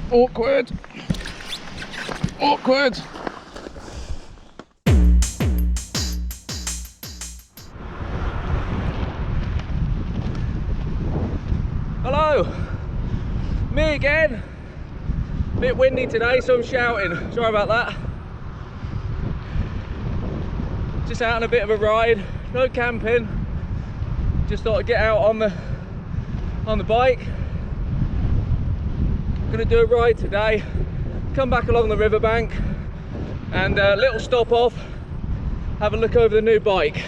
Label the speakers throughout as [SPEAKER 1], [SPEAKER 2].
[SPEAKER 1] Awkward. Awkward. Hello, me again. Bit windy today, so I'm shouting. Sorry about that. Just out on a bit of a ride. No camping. Just thought I'd get out on the bike. Gonna do a ride today. Come back along the riverbank and a little stop off. Have a look over the new bike.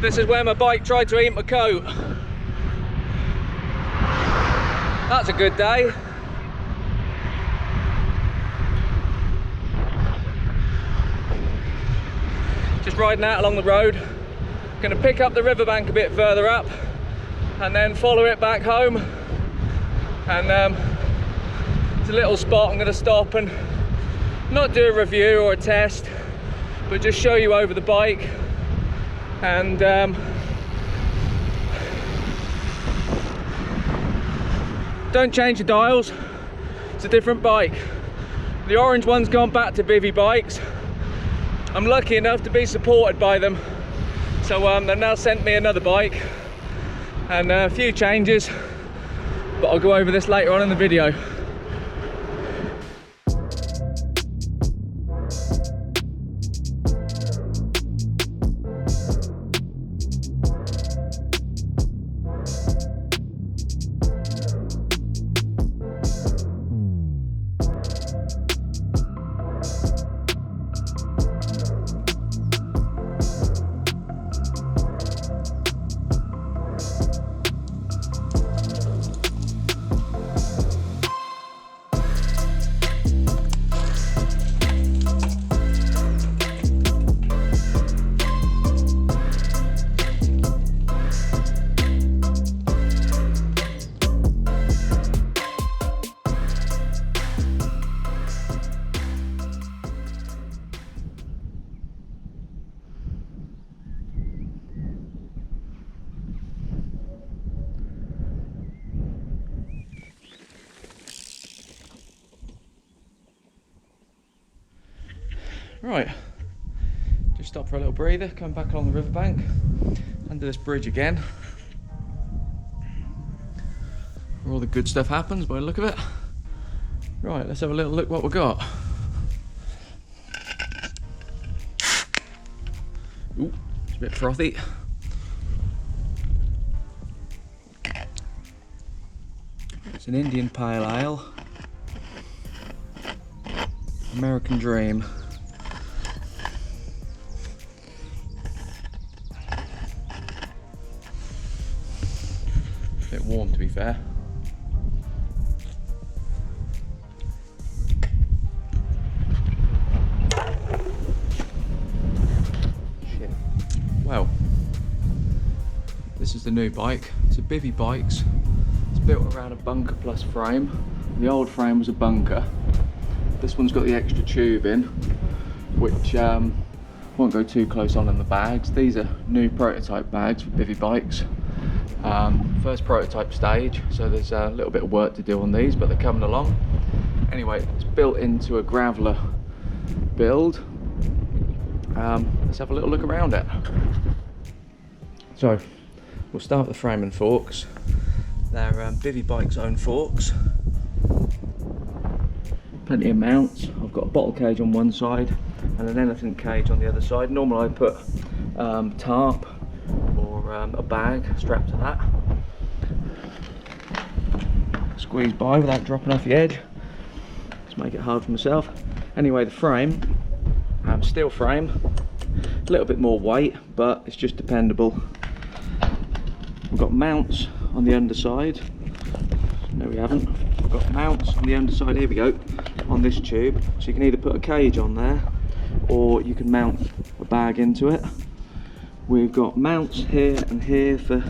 [SPEAKER 1] This is where my bike tried to eat my coat. That's a good day. Just riding out along the road. Gonna pick up the riverbank a bit further up and then follow it back home. And it's a little spot I'm gonna stop and not do a review or a test, but just show you over the bike. And don't change the dials, it's a different bike. The orange one's gone back to Bivi bikes. I'm lucky enough to be supported by them, so they've now sent me another bike and a few changes, but I'll go over this later on in the video. Right, just stop for a little breather, come back along the riverbank, under this bridge again, where all the good stuff happens by the look of it. Right, let's have a little look what we got. Ooh, it's a bit frothy. It's an Indian Pale Ale, American Dream. Bit warm to be fair. Shit. Well, this is the new bike. It's a Bivi bikes. It's built around a bunker plus frame. The old frame was a bunker. This one's got the extra tube in, which won't go too close on in the bags. These are new prototype bags for Bivi bikes. First prototype stage, so there's a little bit of work to do on these, but they're coming along. Anyway, it's built into a graveler build. Let's have a little look around it. So we'll start with the frame and forks. They're Bivi bike's own forks. Plenty of mounts. I've got a bottle cage on one side and an anything cage on the other side. Normally I put tarp or a bag strapped to that. Squeeze by without dropping off the edge. Just make it hard for myself. Anyway, the frame, steel frame, a little bit more weight, but it's just dependable. We've got mounts on the underside. No, we haven't. We've got mounts on the underside, here we go, on this tube. So you can either put a cage on there or you can mount a bag into it. We've got mounts here and here for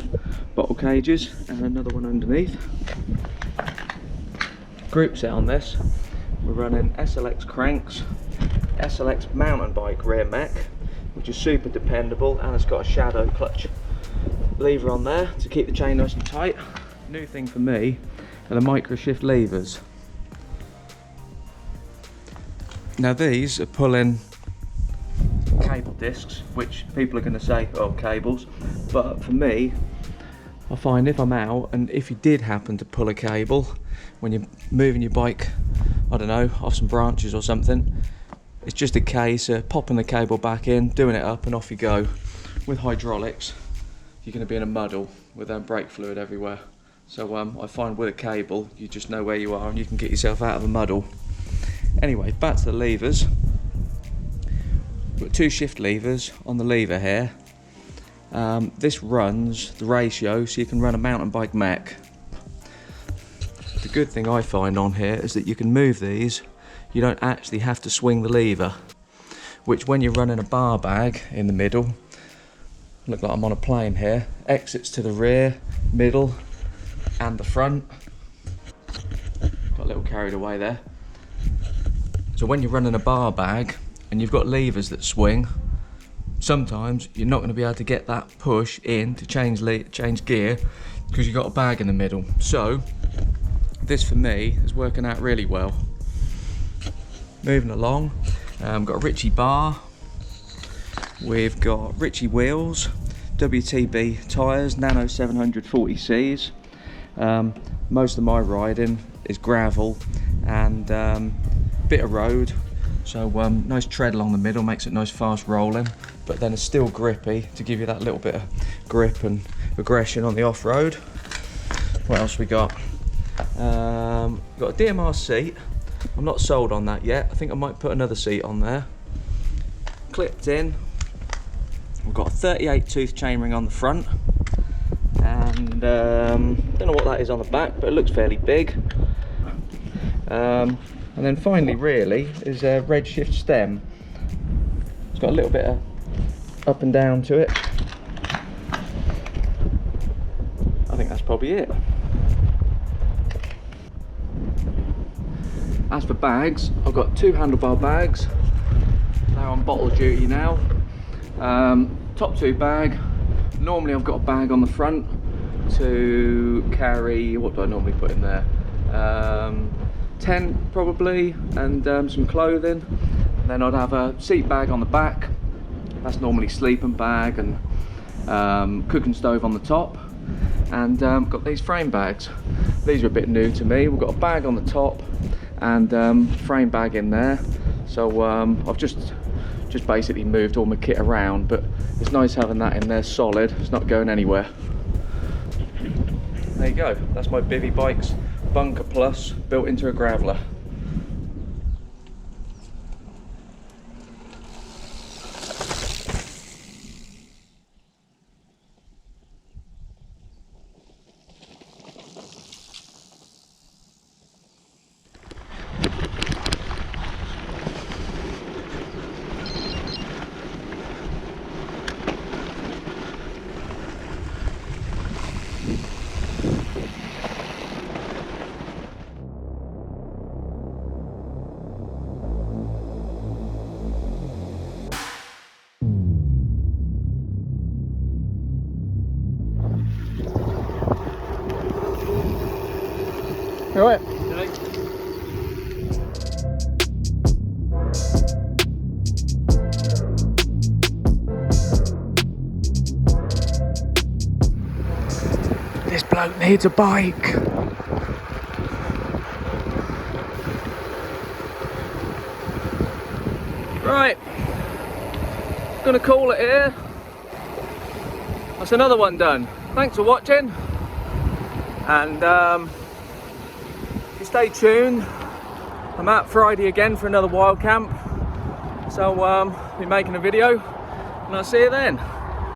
[SPEAKER 1] bottle cages and another one underneath. Group set on this. we're running SLX cranks, SLX mountain bike rear mech, which is super dependable, and it's got a shadow clutch lever on there to keep the chain nice and tight. New thing for me are the micro shift levers. Now these are pulling cable discs, which people are going to say, oh, cables, but for me, I find if I'm out and if you did happen to pull a cable when you're moving your bike, I don't know, off some branches or something, it's just a case of popping the cable back in, doing it up, and off you go. With hydraulics, you're going to be in a muddle with brake fluid everywhere. So I find with a cable, you just know where you are and you can get yourself out of a muddle. Anyway, back to the levers. We've got 2 shift levers on the lever here. This runs the ratio so you can run a mountain bike mech. The good thing I find on here is that you can move these, you don't actually have to swing the lever, which when you're running a bar bag in the middle, look like I'm on a plane here, exits to the rear, middle and the front. Got a little carried away there. So when you're running a bar bag and you've got levers that swing, sometimes you're not going to be able to get that push in to change gear because you've got a bag in the middle. So this for me is working out really well. Moving along, got a Ritchie bar, we've got Ritchie wheels, WTB tyres, Nano 740Cs. Most of my riding is gravel and bit of road, so nice tread along the middle, makes it nice fast rolling, but then it's still grippy to give you that little bit of grip and aggression on the off-road. What else we got? Got a DMR seat. I'm not sold on that yet. I think I might put another seat on there. Clipped in. We've got a 38 tooth chainring on the front, and don't know what that is on the back, but it looks fairly big. And then finally, really, is a red shift stem. It's got a little bit of up and down to it. I think that's probably it. As for bags, I've got 2 handlebar bags. They're on bottle duty now. Top 2 bag. Normally I've got a bag on the front to carry, what do I normally put in there? Tent probably, and some clothing. And then I'd have a seat bag on the back. That's normally sleeping bag and cooking stove on the top. And got these frame bags. These are a bit new to me. We've got a bag on the top and frame bag in there. So I've just basically moved all my kit around, but it's nice having that in there solid. It's not going anywhere. There you go. That's my Bivi bikes Bunker Plus built into a graveler. All right. This bloke needs a bike. Right, gonna call it here. That's another one done. Thanks for watching, and stay tuned. I'm out Friday again for another wild camp, so I'll be making a video, and I'll see you then.